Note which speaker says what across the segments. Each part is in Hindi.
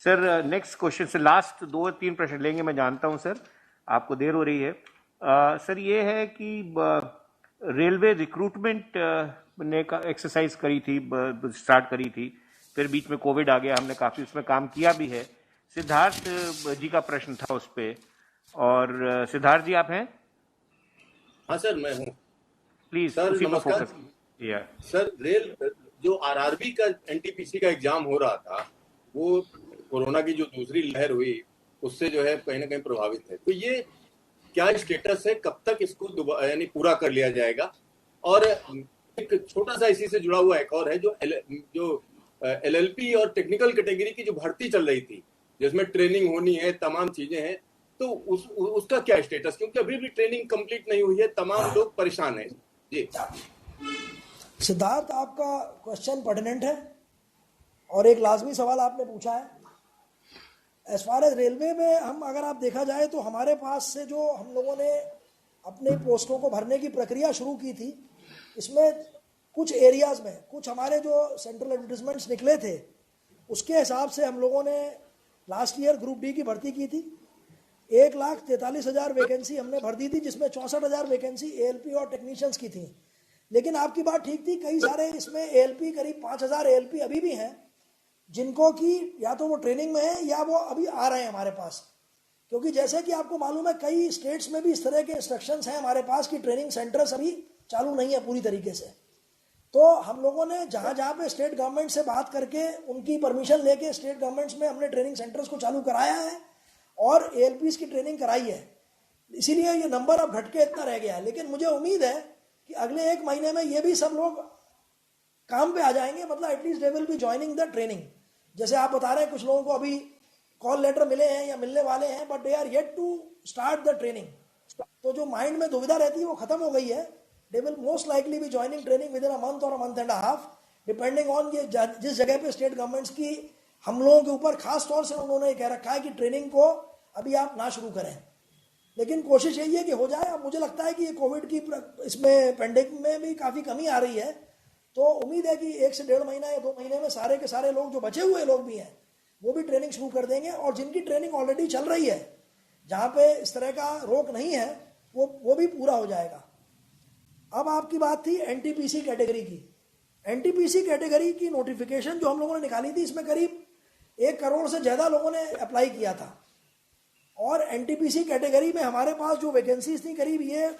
Speaker 1: सर नेक्स्ट क्वेश्चन से लास्ट 2-3 प्रश्न लेंगे, मैं जानता हूं सर आपको देर हो रही है। सर ये है कि रेलवे रिक्रूटमेंट ने का एक्सरसाइज करी थी, स्टार्ट करी थी, फिर बीच में कोविड आ गया, हमने काफ़ी उसमें काम किया भी है। सिद्धार्थ जी का प्रश्न था उस पर, और सिद्धार्थ जी आप हैं?
Speaker 2: हाँ सर, मैं हूँ
Speaker 1: प्लीज
Speaker 2: सर।
Speaker 1: उसी पर
Speaker 2: नमस्कार
Speaker 1: फोकस। या
Speaker 2: सर, जो आरआरबी का एनटीपीसी का एग्जाम हो रहा था, वो कोरोना की जो दूसरी लहर हुई उससे जो है कहीं ना कहीं प्रभावित है। तो ये क्या स्टेटस है, कब तक इसको यानी पूरा कर लिया जाएगा? और एक छोटा सा इसी से जुड़ा हुआ एक और है, जो एलएलपी और टेक्निकल कैटेगरी की जो भर्ती चल रही थी, जिसमें ट्रेनिंग होनी है, तमाम चीजें हैं, तो उसका क्या स्टेटस? क्योंकि अभी भी ट्रेनिंग कंप्लीट नहीं हुई है, तमाम लोग परेशान हैं जी।
Speaker 3: सिद्धार्थ, आपका क्वेश्चन पर्टिनेंट है और एक लाजमी सवाल आपने पूछा है। एज फार एज रेलवे में हम अगर आप देखा जाए तो हमारे पास से जो हम लोगों ने अपने पोस्टों को भरने की प्रक्रिया शुरू की थी, इसमें कुछ एरियाज़ में कुछ हमारे जो सेंट्रल एडवर्टिजमेंट्स निकले थे उसके हिसाब से हम लोगों ने लास्ट ईयर ग्रुप डी की भर्ती की थी। 1,43,000 वैकेंसी हमने भर दी थी, जिसमें 64,000 वैकेंसी एएलपी और टेक्नीशियंस की थी। लेकिन आपकी बात ठीक थी, कई सारे इसमें एएलपी, करीब 5,000 एएलपी अभी भी हैं जिनको कि या तो वो ट्रेनिंग में है या वो अभी आ रहे हैं हमारे पास। क्योंकि जैसे कि आपको मालूम है, कई स्टेट्स में भी इस तरह के इंस्ट्रक्शंस हैं हमारे पास कि ट्रेनिंग सेंटर्स अभी चालू नहीं है पूरी तरीके से। तो हम लोगों ने जहाँ जहाँ पे स्टेट गवर्नमेंट से बात करके उनकी परमिशन लेके स्टेट गवर्नमेंट्स में हमने ट्रेनिंग सेंटर्स को चालू कराया है और एएलपीज की ट्रेनिंग कराई है। इसीलिए ये नंबर अब घट के इतना रह गया है। लेकिन मुझे उम्मीद है कि अगले 1 महीने में ये भी सब लोग काम पे आ जाएंगे, मतलब at least they will be joining the training. जैसे आप बता रहे हैं कुछ लोगों को अभी कॉल लेटर मिले हैं या मिलने वाले हैं, but they are yet to start the training. तो जो माइंड में दुविधा रहती है वो खत्म हो गई है। They will most likely be joining training within a month और a month and a half, depending on ये जिस जगह पे स्टेट गवर्नमेंट्स की हम लोगों के ऊपर खास तौर से उन्होंने कह रखा है कि ट्रेनिंग को अभी आप ना शुरू करें। लेकिन कोशिश यही है कि हो जाए। अब मुझे लगता है कि ये कोविड की इसमें पेंडेमिक में भी काफ़ी कमी आ रही है, तो उम्मीद है कि 1 से 1.5 महीना या 2 महीने में सारे के सारे लोग, जो बचे हुए लोग भी हैं, वो भी ट्रेनिंग शुरू कर देंगे। और जिनकी ट्रेनिंग ऑलरेडी चल रही है, जहाँ पे इस तरह का रोक नहीं है, वो भी पूरा हो जाएगा। अब आपकी बात थी एनटीपीसी कैटेगरी की। एनटीपीसी कैटेगरी की नोटिफिकेशन जो हम लोगों ने निकाली थी, इसमें करीब 1 करोड़ से ज़्यादा लोगों ने अप्लाई किया था। और एनटीपीसी कैटेगरी में हमारे पास जो वैकेंसीज थी, करीब ये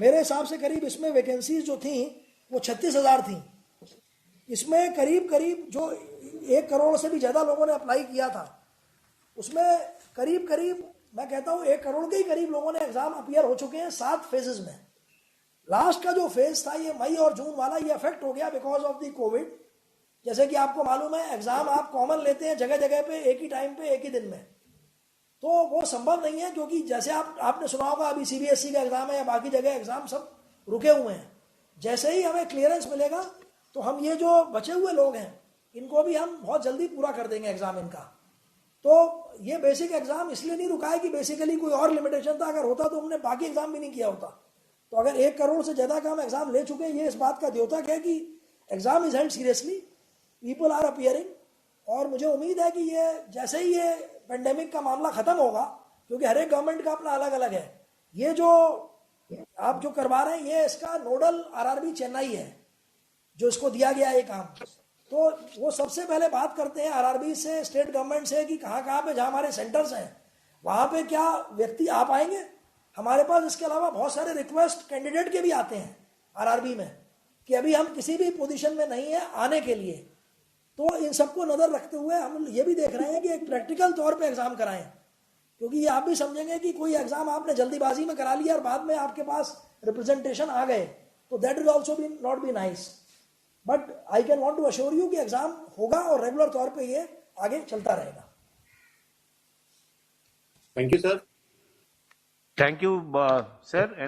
Speaker 3: मेरे हिसाब से करीब इसमें वैकेंसीज जो थी वो 36,000 थी। इसमें करीब करीब जो 1 करोड़ से भी ज़्यादा लोगों ने अप्लाई किया था, उसमें करीब करीब मैं कहता हूँ 1 करोड़ के ही करीब लोगों ने एग्ज़ाम अपीयर हो चुके हैं 7 फेजेस में। लास्ट का जो फेज था ये मई और जून वाला, ये अफेक्ट हो गया बिकॉज ऑफ द कोविड। जैसे कि आपको मालूम है, एग्ज़ाम आप कॉमन लेते हैं जगह जगह पे एक ही टाइम पे एक ही दिन में, तो वो संभव नहीं है। क्योंकि जैसे आपने सुना होगा, अभी सीबीएसई का एग्ज़ाम है या बाकी जगह एग्ज़ाम सब रुके हुए हैं। जैसे ही हमें क्लियरेंस मिलेगा तो हम ये जो बचे हुए लोग हैं इनको भी हम बहुत जल्दी पूरा कर देंगे एग्ज़ाम इनका। तो ये बेसिक एग्ज़ाम इसलिए नहीं रुका है कि बेसिकली कोई और लिमिटेशन था। अगर होता तो हमने बाकी एग्ज़ाम भी नहीं किया होता। तो अगर 1 करोड़ से ज़्यादा का हम एग्ज़ाम ले चुके हैं, ये इस बात का द्योतक है कि exam is held seriously, people are appearing. और मुझे उम्मीद है कि ये जैसे ही ये पेंडेमिक का मामला ख़त्म होगा, क्योंकि हर एक गवर्नमेंट का अपना अलग अलग है, ये जो आप जो करवा रहे हैं ये इसका नोडल आरआरबी चेन्नई है जो इसको दिया गया है काम। तो वो सबसे पहले बात करते हैं आरआरबी से, स्टेट गवर्नमेंट से, कि कहाँ कहाँ पे जहाँ हमारे सेंटर्स हैं वहाँ पे क्या व्यक्ति आ पाएंगे। हमारे पास इसके अलावा बहुत सारे रिक्वेस्ट कैंडिडेट के भी आते हैं आरआरबी में कि अभी हम किसी भी पोजीशन में नहीं है आने के लिए। तो इन सबको नज़र रखते हुए हम ये भी देख रहे हैं कि एक प्रैक्टिकल तौर पे एग्ज़ाम कराएं, क्योंकि ये आप भी समझेंगे कि कोई एग्ज़ाम आपने जल्दीबाजी में करा लिया और बाद में आपके पास रिप्रेजेंटेशन आ गए, तो that will also be not be nice. But I can want to assure you कि एग्ज़ाम होगा और रेगुलर तौर पर ये आगे चलता रहेगा।
Speaker 2: Thank you sir.
Speaker 1: Thank you sir. And